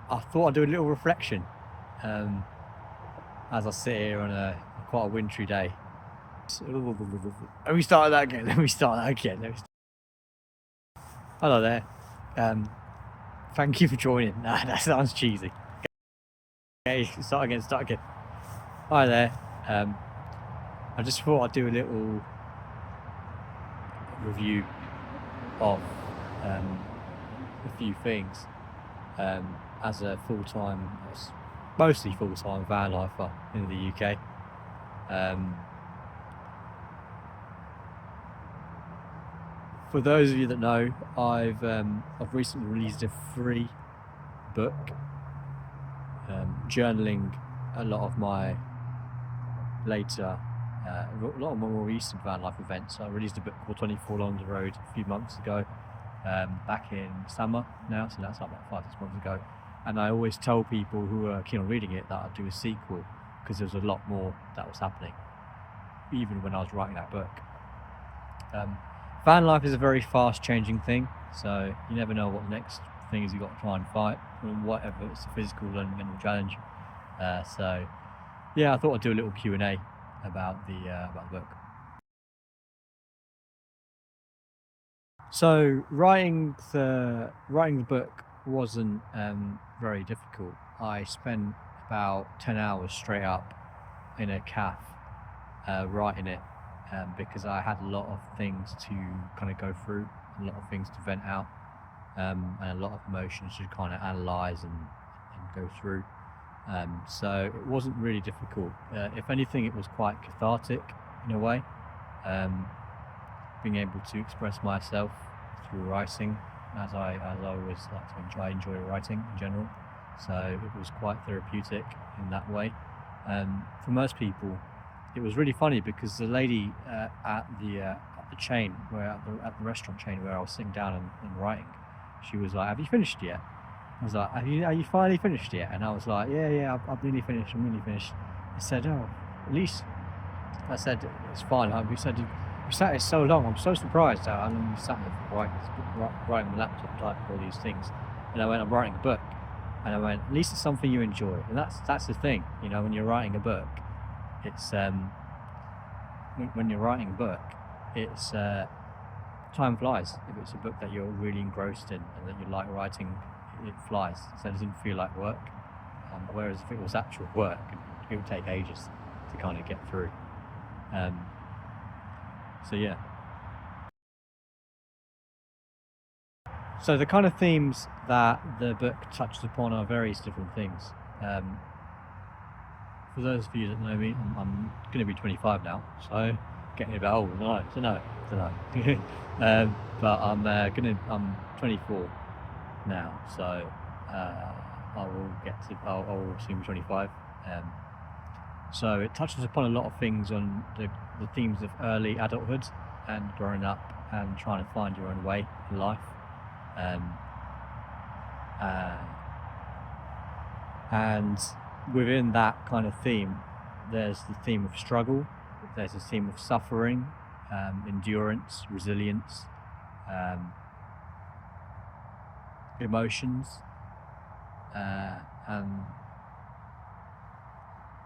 I thought I'd do a little reflection um, as I sit here on a quite a wintry day. Let me start that again. Let me start that again. Hello there. Um, Thank you for joining. Nah, that sounds cheesy. Okay, start again. Start again. Hi there. I just thought I'd do a little review of a few things as a mostly full-time van lifer in the UK. For those of you that know, I've recently released a free book journaling a lot of my more recent van life events. I released a book called 24 Along the Road a few months ago, back in summer now, so that's like about 5-6 months ago. And I always tell people who are keen on reading it that I'd do a sequel because there's a lot more that was happening, even when I was writing that book. Van life is a very fast changing thing, so you never know what the next thing is you've got to try and fight, whatever it's a physical and mental challenge. So yeah, I thought I'd do a little Q&A about the book. So writing the book wasn't very difficult. I spent about 10 hours straight up in a cafe writing it because I had a lot of things to kind of go through, a lot of things to vent out, and a lot of emotions to kind of analyze and go through. So it wasn't really difficult. If anything, it was quite cathartic in a way, being able to express myself through writing, as I always like to enjoy. I enjoy writing in general, so it was quite therapeutic in that way. For most people, it was really funny because the lady at the chain, at the restaurant chain where I was sitting down and writing, she was like, "Have you finished yet?" I was like, "Are you finally finished yet?" And I was like, "Yeah, I'm nearly finished. I'm nearly finished." I said, "Oh, at least." I said, "It's fine." We said, "You sat here so long. I'm so surprised." And you sat there writing the laptop, typing all these things. And I went, "I'm writing a book." And I went, "At least it's something you enjoy." And that's the thing, you know, when you're writing a book, it's when you're writing a book, it's time flies. If it's a book that you're really engrossed in and that you like writing, it flies. So it doesn't feel like work. Whereas if it was actual work, it would take ages to kind of get through. So yeah. So the kind of themes that the book touches upon are various different things. For those of you that know me, I'm going to be 25 now, so getting a bit old. I don't know. But I'm 24 now, so I will soon be 25. So it touches upon a lot of things on the themes of early adulthood and growing up and trying to find your own way in life. And within that kind of theme, there's the theme of struggle, there's a theme of suffering, endurance, resilience, emotions, and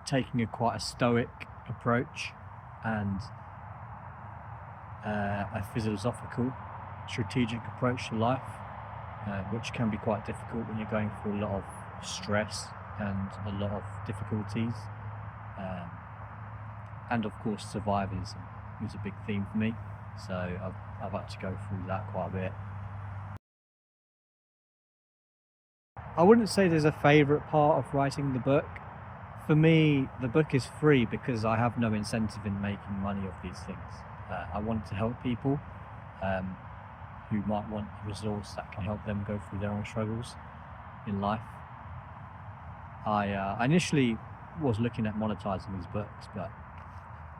taking quite a stoic approach and a philosophical, strategic approach to life, which can be quite difficult when you're going through a lot of stress and a lot of difficulties. And of course, survivalism is a big theme for me, so I've had to go through that quite a bit. I wouldn't say there's a favourite part of writing the book. For me, the book is free because I have no incentive in making money off these things. I want to help people who might want a resource that can help them go through their own struggles in life. I initially was looking at monetizing these books, but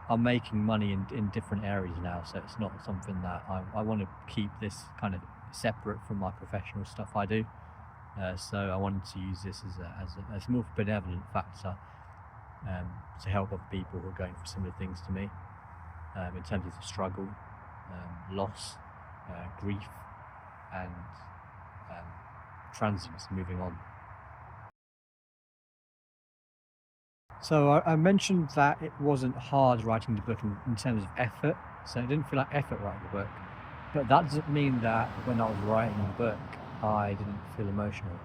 I'm making money in different areas now, so it's not something that I want to keep this kind of separate from my professional stuff I do. So I wanted to use this as more of a benevolent factor to help other people who are going through similar things to me in terms of the struggle, loss, grief, and transience, moving on. So I mentioned that it wasn't hard writing the book in terms of effort, so it didn't feel like effort writing the book. But that doesn't mean that when I was writing the book, I didn't feel emotional.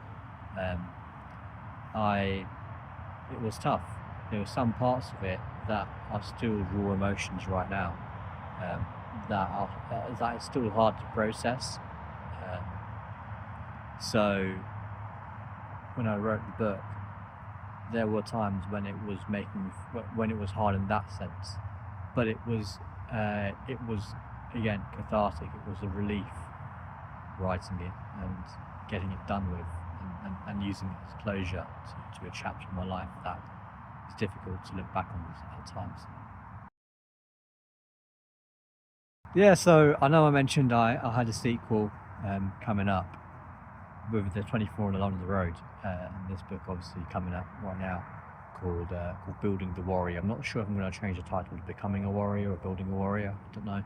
Um, it was tough. There were some parts of it that are still raw emotions right now. Um, that is still hard to process. Um, so when I wrote the book, there were times when it was when it was hard in that sense, but it was again cathartic. It was a relief writing it and getting it done with, and using it as closure to a chapter in my life that is difficult to look back on at times. Yeah, so I know I mentioned I had a sequel coming up with the 24 Along the Road, and this book obviously coming up right now called Building the Warrior. I'm not sure if I'm going to change the title to Becoming a Warrior or Building a Warrior. I don't know.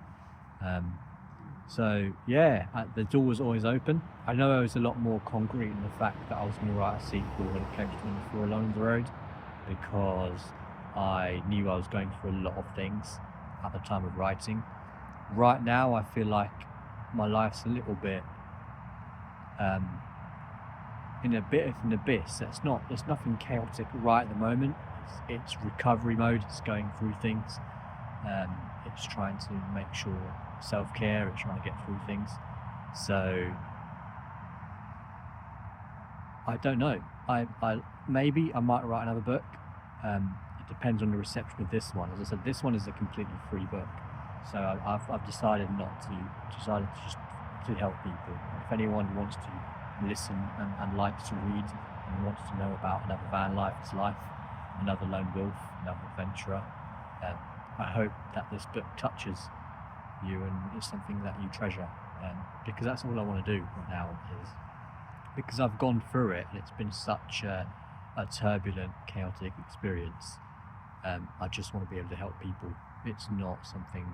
So yeah, the door was always open. I know I was a lot more concrete in the fact that I was going to write a sequel when it came to 24 Along the Road, because I knew I was going through a lot of things at the time of writing. Right now, I feel like my life's a little bit in a bit of an abyss. There's nothing chaotic right at the moment. It's recovery mode. It's going through things. It's trying to make sure self-care. It's trying to get through things. So I don't know. I maybe I might write another book. It depends on the reception of this one. As I said, this one is a completely free book. So I've decided just to help people. If anyone wants to listen and likes to read and wants to know about another van life's life, another lone wolf, another adventurer, I hope that this book touches you and is something that you treasure. Because that's all I want to do right now, is because I've gone through it and it's been such a turbulent, chaotic experience. I just want to be able to help people. It's not something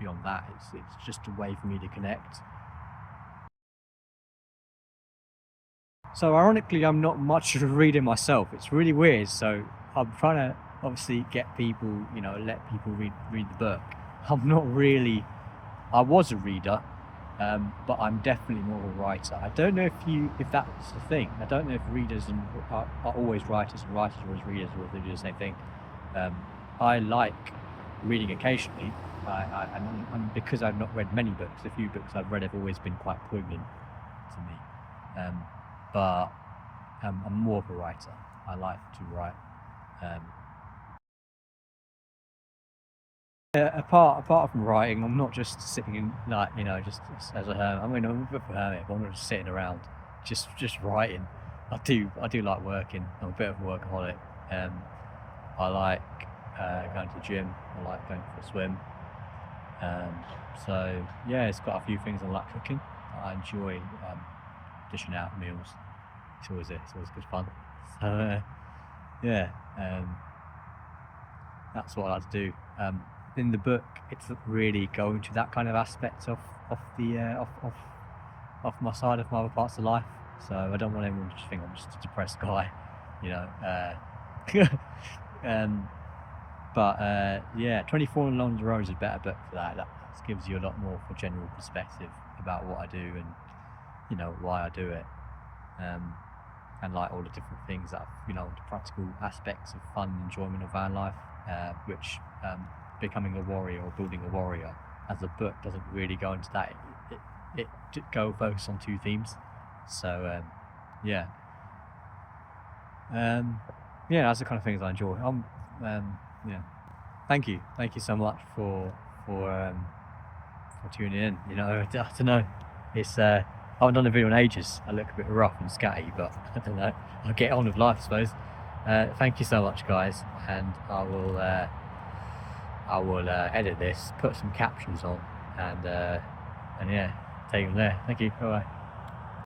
beyond that. It's just a way for me to connect. So ironically, I'm not much of a reader myself. It's really weird. So I'm trying to obviously get people, let people read the book. I'm not really. I was a reader, but I'm definitely more of a writer. I don't know if that's the thing. I don't know if readers are always writers and writers are always readers, or if they do the same thing. I like reading occasionally, and because I've not read many books, the few books I've read have always been quite poignant to me. But I'm more of a writer. I like to write. Apart from writing, I'm not just sitting in just as a hermit. I'm a bit of a hermit, but I'm not just sitting around just writing. I do like working. I'm a bit of a workaholic. I like going to the gym. I like going for a swim. So yeah, it's got a few things I like cooking. I enjoy dishing out meals. It's always good fun. So yeah, that's what I like to do. In the book, it doesn't really go into that kind of aspect of my side of my other parts of life. So I don't want anyone to just think I'm just a depressed guy, But yeah, 24 Along the Road is a better book for that. That gives you a lot more of a general perspective about what I do and why I do it, and like all the different things that the practical aspects of fun, enjoyment of van life, which Becoming a Warrior or Building a Warrior as a book doesn't really go into that. It go focus on two themes. So yeah, that's the kind of things I enjoy. Yeah, thank you so much for tuning in. I don't know. It's I haven't done a video in ages. I look a bit rough and scatty, but I don't know. I'll get on with life, I suppose. Thank you so much, guys, and I will edit this, put some captions on, and yeah, take them there. Thank you. Bye bye.